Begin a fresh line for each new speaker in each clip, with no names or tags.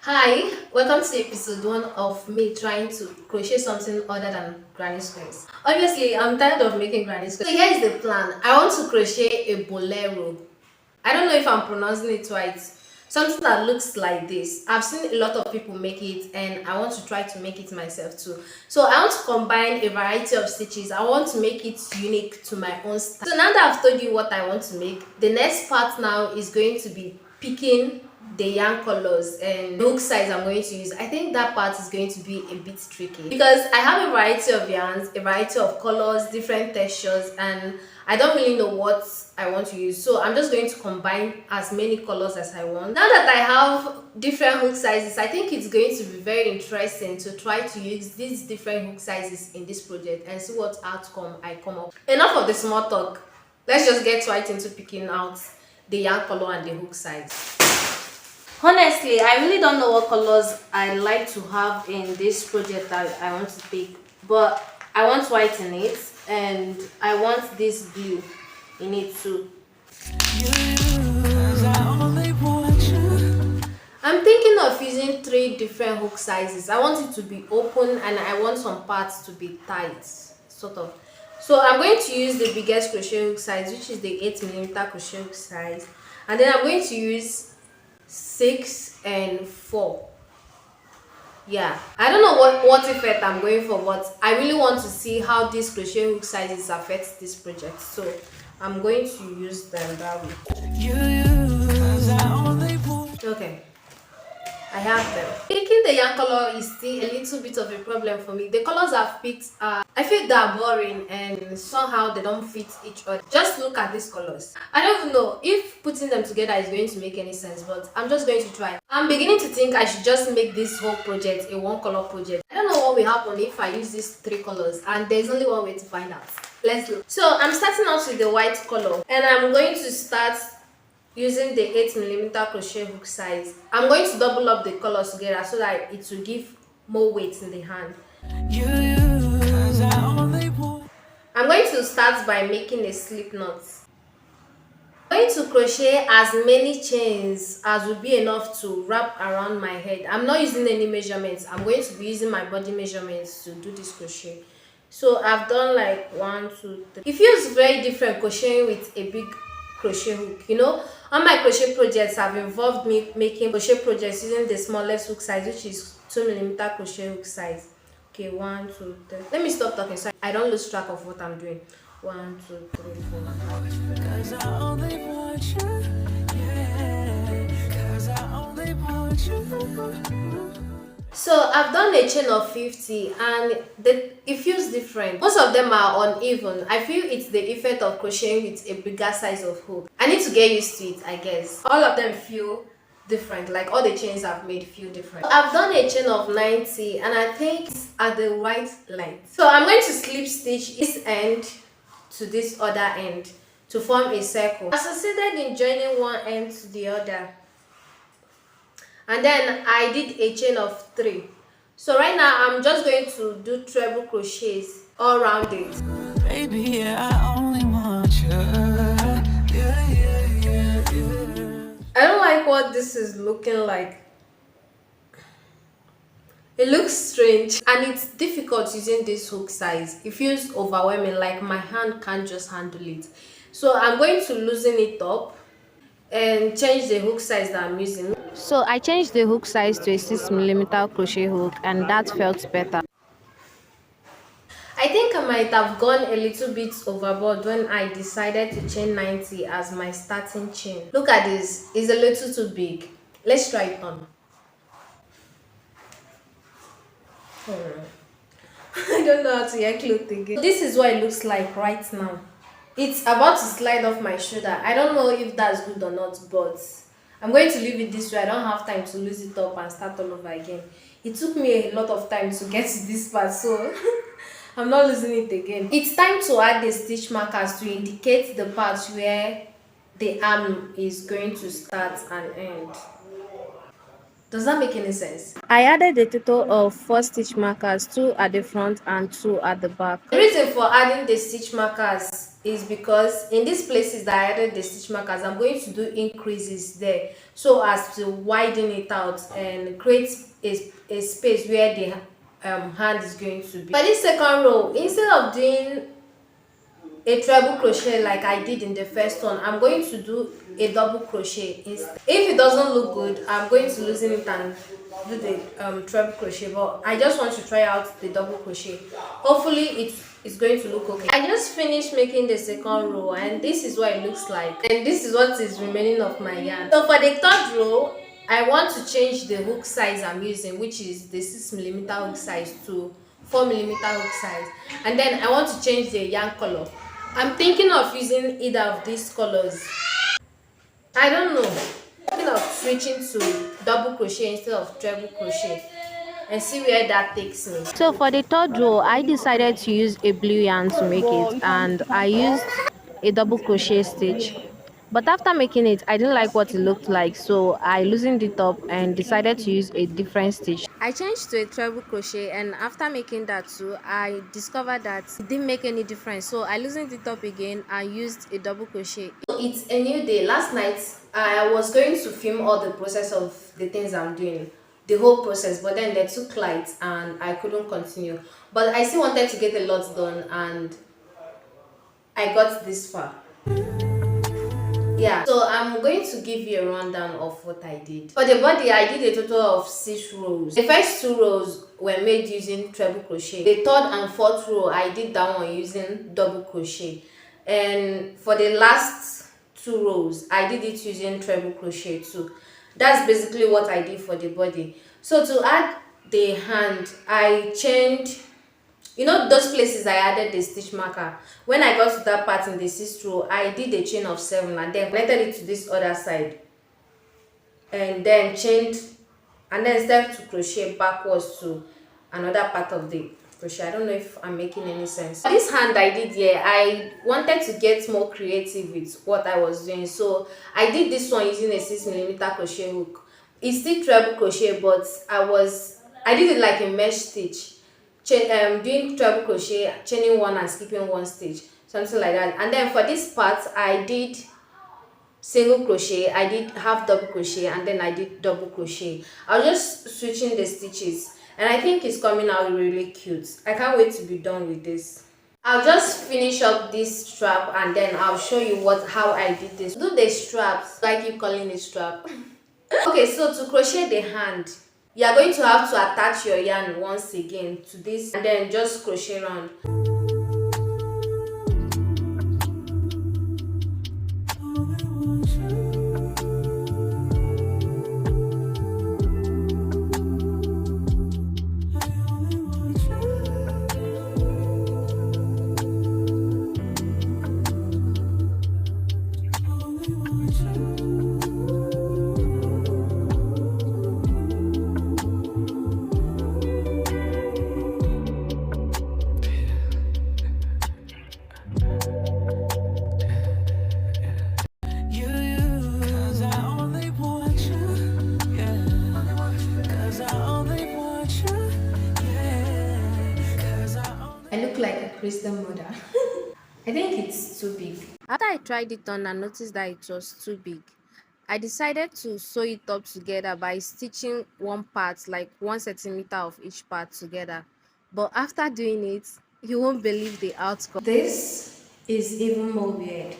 Hi, welcome to episode 1 of me trying to crochet something other than granny squares. Obviously, I'm tired of making granny squares. So here is the plan. I want to crochet a bolero. I don't know if I'm pronouncing it right. Something that looks like this. I've seen a lot of people make it and I want to try to make it myself too. So I want to combine a variety of stitches. I want to make it unique to my own style. So now that I've told you what I want to make, the next part now is going to be picking the yarn colors and the hook size I'm going to use. I think that part is going to be a bit tricky because I have a variety of yarns, a variety of colors, different textures, and I don't really know what I want to use. So I'm just going to combine as many colors as I want. Now that I have different hook sizes, I think it's going to be very interesting to try to use these different hook sizes in this project and see what outcome I come up. Enough of the small talk. Let's just get right into picking out the yarn color and the hook size. Honestly, I really don't know what colors I like to have in this project that I want to pick, but I want white in it and I want this blue in it too. I'm thinking of using 3 different hook sizes. I want it to be open and I want some parts to be tight, sort of. So I'm going to use the biggest crochet hook size, which is the 8mm crochet hook size, and then I'm going to use 6 and 4. Yeah, I don't know what effect I'm going for, but I really want to see how these crochet hook sizes affect this project, so I'm going to use them that way. Okay, I have them. Picking the yarn color is still a little bit of a problem for me. The colors I've picked are, I feel they're boring and somehow they don't fit each other. Just look at these colors. I don't even know if putting them together is going to make any sense, but I'm just going to try. I'm beginning to think I should just make this whole project a one color project. I don't know what will happen if I use these 3 colors, and there's only one way to find out. Let's look. So I'm starting out with the white color and I'm going to start using the 8mm crochet hook size. I'm going to double up the colors together so that it will give more weight in the hand. I'm going to start by making a slip knot. I'm going to crochet as many chains as will be enough to wrap around my head. I'm not using any measurements. I'm going to be using my body measurements to do this crochet. So I've done like 1, 2, 3. It feels very different crocheting with a big crochet hook. You know, on my crochet projects have involved me making crochet projects using the smallest hook size, which is 2mm crochet hook size. Okay, 1, 2, 3. Let me stop talking so I don't lose track of what I'm doing. 1, 2, 3, 4, 5. 'Cause I only want you, yeah. 'Cause I only want you. So I've done a chain of 50 and it feels different. Most of them are uneven. I feel it's the effect of crocheting with a bigger size of hook. I need to get used to it, I guess. All of them feel different, like all the chains I've made feel different. So I've done a chain of 90 and I think it's at the right length. So I'm going to slip stitch this end to this other end to form a circle. I succeeded in joining one end to the other. And then I did a chain of 3. So right now I'm just going to do treble crochets all around it. Baby, yeah, I only want you. I don't like what this is looking like. It looks strange and it's difficult using this hook size. It feels overwhelming, like my hand can't just handle it. So I'm going to loosen it up and change the hook size that I'm using. So I changed the hook size to a 6mm crochet hook and that felt better. I think I might have gone a little bit overboard when I decided to chain 90 as my starting chain. Look at this, it's a little too big. Let's try it on. I don't know how to wear clothes again. This is what it looks like right now. It's about to slide off my shoulder. I don't know if that's good or not, but I'm going to leave it this way. I don't have time to lose it up and start all over again. It took me a lot of time to get to this part, so I'm not losing it again. It's time to add the stitch markers to indicate the parts where the arm is going to start and end. Does that make any sense? I added a total of 4 stitch markers, 2 at the front and 2 at the back. The reason for adding the stitch markers is because in these places that I added the stitch markers, I'm going to do increases there so as to widen it out and create a space where the hand is going to be. For this second row, instead of doing a treble crochet like I did in the first one, I'm going to do a double crochet instead. If it doesn't look good, I'm going to loosen it and do the treble crochet, but I just want to try out the double crochet. Hopefully it's going to look okay. I just finished making the second row and this is what it looks like, and this is what is remaining of my yarn. So for the third row, I want to change the hook size I'm using, which is the 6mm hook size, to 4mm hook size, and then I want to change the yarn color. I'm thinking of using either of these colors. I don't know. I'm thinking of switching to double crochet instead of treble crochet and see where that takes me. So for the third row, I decided to use a blue yarn to make it, and I used a double crochet stitch. But after making it, I didn't like what it looked like, so I loosened it up and decided to use a different stitch. I changed to a treble crochet, and after making that too, I discovered that it didn't make any difference, so I loosened it up again and used a double crochet. It's a new day. Last night I was going to film all the process of the things I'm doing, the whole process, but then they took light and I couldn't continue. But I still wanted to get a lot done and I got this far. Yeah, so I'm going to give you a rundown of what I did. For the body, I did a total of 6 rows. The first 2 rows were made using treble crochet. The third and fourth row, I did that one using double crochet. And for the last 2 rows, I did it using treble crochet too. That's basically what I did for the body. So to add the hand, I changed, you know, those places I added the stitch marker. When I got to that part in the 6th row, I did a chain of 7 and then connected it to this other side and then chained and then started to crochet backwards to another part of the crochet. I don't know if I'm making any sense. For this hand I did here, I wanted to get more creative with what I was doing, so I did this one using a 6mm crochet hook. It's still treble crochet, but I did it like a mesh stitch, doing treble crochet, chaining one and skipping one stitch, something like that. And then for this part I did single crochet, I did half double crochet, and then I did double crochet. I was just switching the stitches and I think it's coming out really cute. I can't wait to be done with this. I'll just finish up this strap and then I'll show you how I did this. Do the straps, I keep calling it strap. Okay, so to crochet the hand, you are going to have to attach your yarn once again to this and then just crochet around. I look like a Christian mother. I think it's too big. After I tried it on and noticed that it was too big, I decided to sew it up together by stitching one part, like 1 centimeter of each part together. But after doing it, you won't believe the outcome. This is even more weird.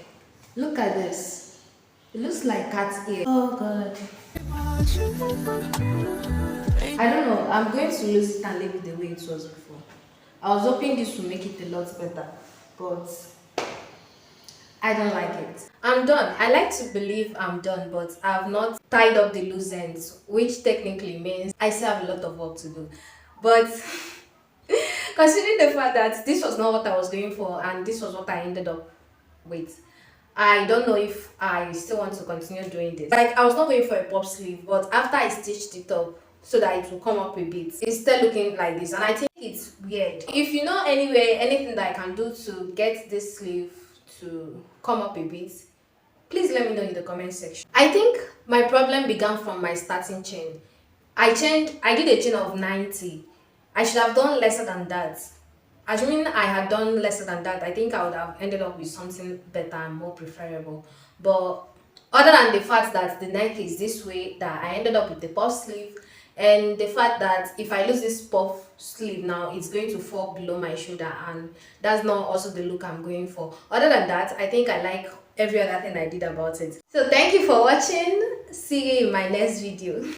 Look at this. It looks like cat's ear. Oh god. I don't know. I'm going to lose it and leave it the way it was before. I was hoping this would make it a lot better, but I don't like it. I'm done. I like to believe I'm done, but I've not tied up the loose ends, which technically means I still have a lot of work to do. But considering the fact that this was not what I was going for and this was what I ended up with, I don't know if I still want to continue doing this. Like, I was not going for a pop sleeve, but after I stitched it up so that it will come up a bit, it's still looking like this, and I think it's weird. If you know anything that I can do to get this sleeve to come up a bit, please let me know in the comment section. I think my problem began from my starting chain. I did a chain of 90. I should have done lesser than that. Assuming I had done lesser than that, I think I would have ended up with something better and more preferable. But other than the fact that the neck is this way, that I ended up with the puff sleeve, and the fact that if I lose this puff sleeve now, it's going to fall below my shoulder, and that's not also the look I'm going for. Other than that, I think I like every other thing I did about it. So thank you for watching. See you in my next video.